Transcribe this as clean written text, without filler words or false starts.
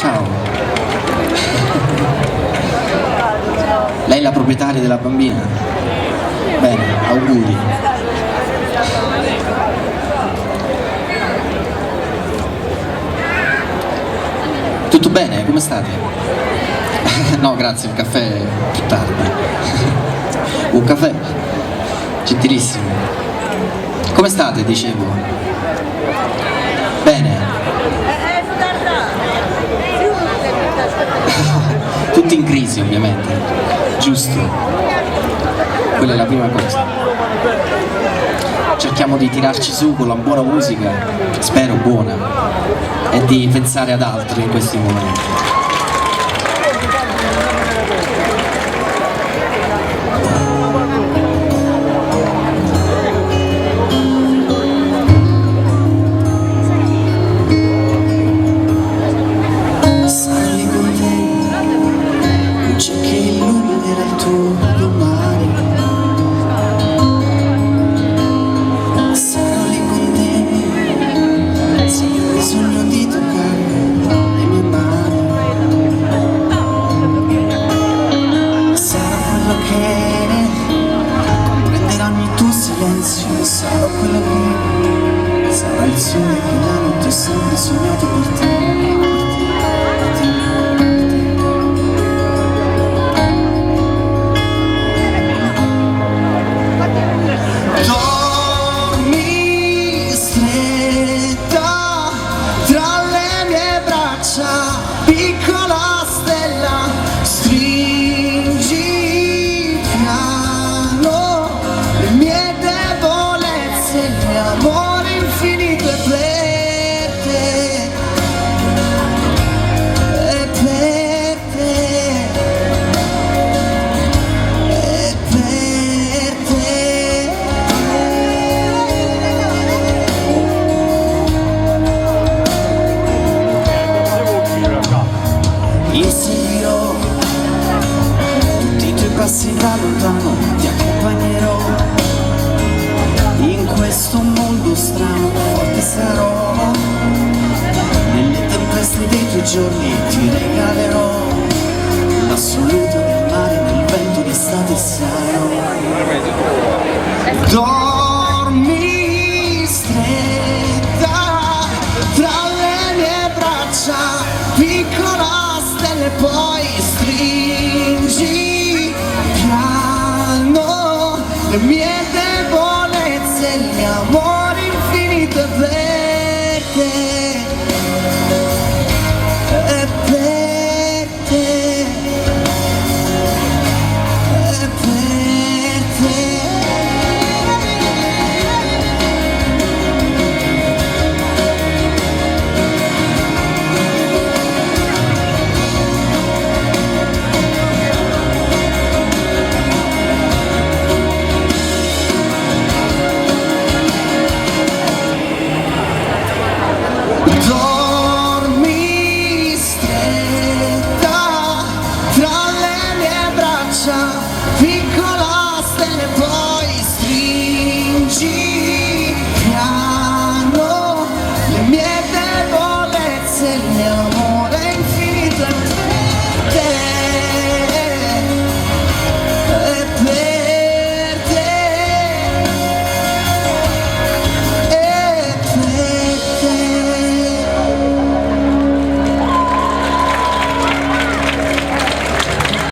Ciao. Lei è la proprietaria della bambina? Bene, auguri. Tutto bene? Come state? No, grazie, un caffè più tardi. Un caffè? Gentilissimo. Come state, dicevo? Bene. Tutti in crisi, ovviamente. Giusto. Quella è la prima cosa. Cerchiamo di tirarci su con la buona musica, spero buona, e di pensare ad altro in questi momenti. Sali con te, luce che illumina il tuo domani. Sarò lì con te, se hai bisogno di toccare le mie mani. Sarò quello che comprenderà ogni tuo silenzio. Sarò quello che sarà il sole che la notte ho sempre sognato per te. Piccola stella, stringi piano le mie debolezze, il mio amore infinito è per te, è per te, è per te. Io seguirò tutti i tuoi passi da lontano, ti accompagnerò in questo mondo strano, forte sarò nelle tempeste dei tuoi giorni, ti regalerò l'assoluto del mare, nel vento d'estate sarò. Dormi stretta tra le mie braccia, piccola